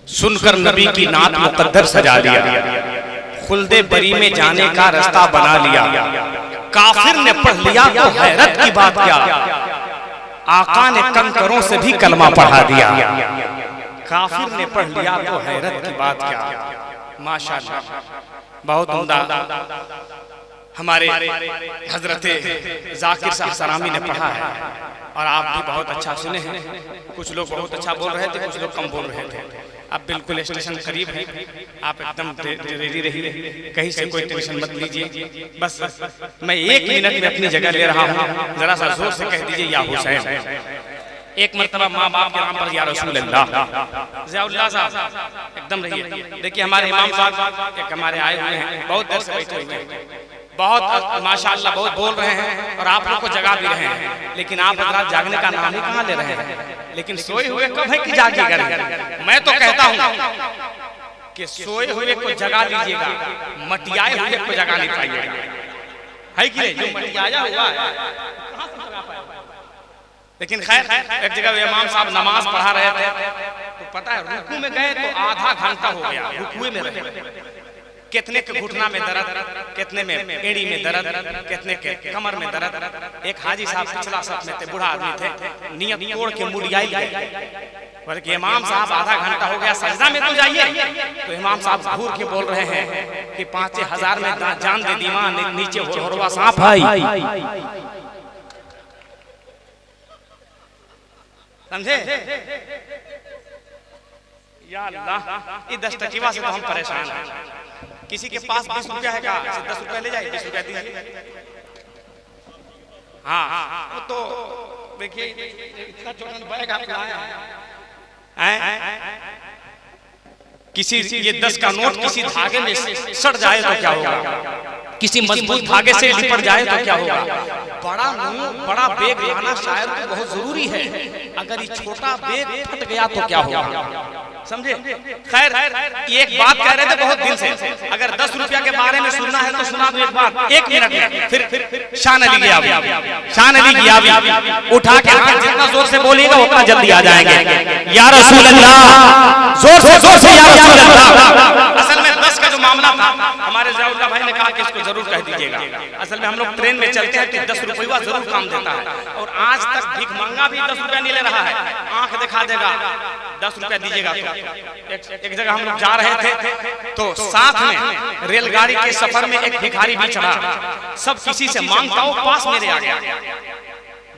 सुनकर नबी की नात मुकद्दर सजा लिया, खुल्दे बरी में जाने का रास्ता बना लिया। काफिर ने पढ़ लिया तो हैरत की बात क्या, आका ने कंकरों से भी कलमा पढ़ा दिया। काफिर ने पढ़ लिया तो हैरत की बात क्या। माशाअल्लाह, बहुत उम्दा हमारे हजरत जाकिर साहब सरामी ने पढ़ा है और आप भी बहुत अच्छा सुने हैं। कुछ लोग बहुत अच्छा बोल रहे थे, कुछ लोग कम बोल रहे थे। अब बिल्कुल स्टेशन करीब है, आप एकदम रेडी रहिए, कहीं से कोई टेंशन मत लीजिए। बस मैं 1 मिनट में अपनी जगह ले रहा हूँ, जरा सा जोर से कह दीजिए या हुसैन। एक मरतबा माँ बाप के नाम पर या रसूल अल्लाह। ज़ियाउल्लाह साहब एकदम रहिए। देखिए हमारे इमाम साहब एक हमारे आए हुए हैं, बहुत देर से बैठे हुए हैं, बहुत माशाअल्लाह बहुत बोल रहे हैं और आप लोग को जगा भी रहे हैं, लेकिन आप रात जागने का नाम ही कहाँ ले रहे हैं। लेकिन सोए हुए कब है कि जागिएगा। मैं तो कहता हूँ कि सोए हुए को जगा लीजिएगा, मटियाए हुए को जगा नहीं पाइएगा, है कि नहीं। जो मटियाया हुआ है, लेकिन खैर एक जगह इमाम साहब नमाज पढ़ा रहे थे तो पता है रुकू में गए तो आधा घंटा हो गया रुकुए में रहे। कितने के घुटना में दर्द, कितने में एड़ी में दर्द, कितने के कमर में दर्द। एक हाजी साहब पिछला सफ में थे, बूढ़ा आदमी थे, नियत तोड़ के मुड़ियाई गए। बल्कि इमाम साहब आधा घंटा हो गया, सजदा में तो जाइए। तो इमाम साहब घूर के बोल रहे हैं कि 5,000 में जान दे दीवान, नीचे होरवा सांप भाई, समझे। या अल्लाह, ये 10 टकीवा से तो हम परेशान हैं। किसी के पास 20 रुपया है का 10 रुपया ले जाए, 20 रुपया दीजिए। हाँ तो देखिए इतना छोटा बैग आप लाए हैं, किसी ये 10 का नोट किसी धागे में सड़ जाए तो क्या होगा, किसी मजबूत धागे से लिपट जाए तो क्या होगा। बड़ा बेग लाना शायद तो बहुत जरूरी है, अगर ये छोटा बेग फट गया तो क्या होगा, समझे। खैर एक बात कह रहे थे बहुत दिन से, अगर 10 रुपया के बारे में सुनना है तो सुना दो एक बात 1 मिनट में। फिर शान अली गियावी उठा के आकर जितना जोर से बोलेगा उतना जल्दी आ जाएंगे। या रसूल अल्लाह, जोर से या रसूल अल्लाह। असल में 10 का जो मामला था, हमारे ज़ियाउल्लाह भाई ने कहा कि इसको जरूर कह दीजिएगा। असल में हम लोग ट्रेन में चलते हैं तो 10 रुपया जरूर काम देता है, और आज तक भीख मांगा भी 10 रुपया नहीं ले रहा है। आंख दिखा देगा 10 रुपया दीजिएगा। तो एक जगह हम लोग जा रहे थे तो साथ में रेलगाड़ी के सफर में एक भिखारी भी चढ़ा, सब किसी से मांगता हो, पास मेरे आ गया।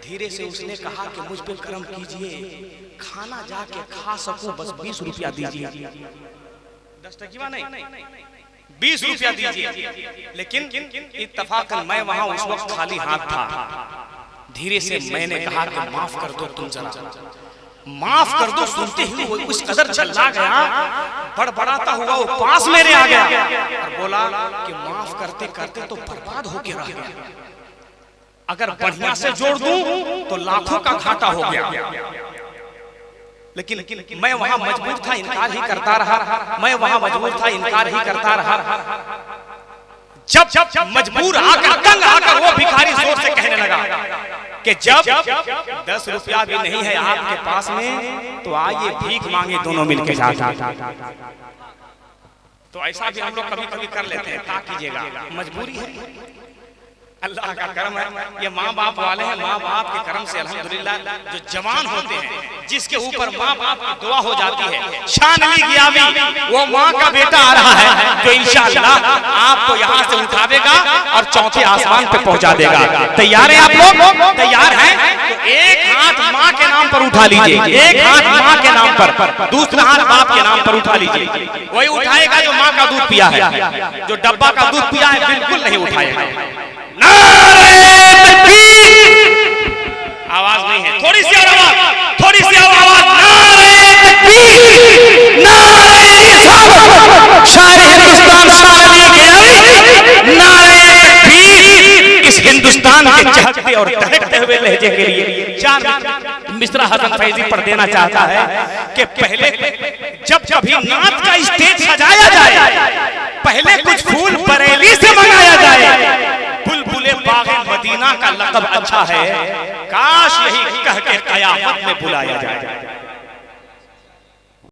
धीरे से उसने कहा कि मुझ पे करम कीजिए, खाना जाके खा सकूं, बस 20 रुपया दीजिए। 10 टकीवा नहीं, 20 रुपया दीजिए। लेकिन इत्तफाकन मैं वहां उस वक्त खाली हाथ था। धीरे से मैंने कहा कि माफ कर दो, तुम जरा माफ कर दो। सुनते ही वो उस कदर चिल्ला गया, बड़बड़ाता हुआ वो पास मेरे आ गया और बोला कि माफ करते करते तो बर्बाद होके रह गया, अगर बढ़िया से जोड़ दूं तो लाखों का घाटा हो गया। लेकिन मैं वहां मजबूर था, इनकार ही करता रहा। मैं वहां मजबूर था, इनकार ही करता रहा। जब मजबूर आकर तंग आकर वो भिखारी जोर से कहने लगा कि जब 10 रुपया भी नहीं है आपके पास में तो आइए भीख मांगे दोनों मिलके जाते। तो ऐसा भी हम लोग कभी कभी कर लेते हैं, क्या कीजिएगा, मजबूरी है। अल्लाह का करम है, ये माँ बाप वाले हैं, माँ बाप के करम से अल्हम्दुलिल्लाह जो जवान होते हैं, जिसके ऊपर माँ बाप की दुआ हो जाती है। शान अली गियावी वो माँ का बेटा आ रहा है जो इंशाअल्लाह आपको यहाँ से उठावेगा और चौथे आसमान पे पहुँचा देगा। तैयार हैं आप लोग? तैयार हैं तो एक हाथ माँ के नाम पर उठा लीजिए, एक हाथ माँ के नाम पर, दूसरा हाथ बाप के नाम पर उठा लीजिए। वही उठाएगा जो माँ का दूध पिया है, जो डब्बा का दूध पिया है बिल्कुल नहीं उठाएगा। आवाज नहीं है, थोड़ी सी आवाज, थोड़ी सी आवाज। शायर हिंदुस्तान शान अली गियावी, नारे तकबीर। इस हिंदुस्तान के चहकते और दहकते हुए लहजे के लिए 4 मिसरा हसन फैजी पढ़ देना चाहता है कि पहले जब कभी नात का स्टेज सजाया जाए, पहले कुछ फूल बरेली से मंगाया जाए। बुलबुले बाग़े मदीना का लक़ब अच्छा है, काश यही कह के क़यामत में बुलाया जाए।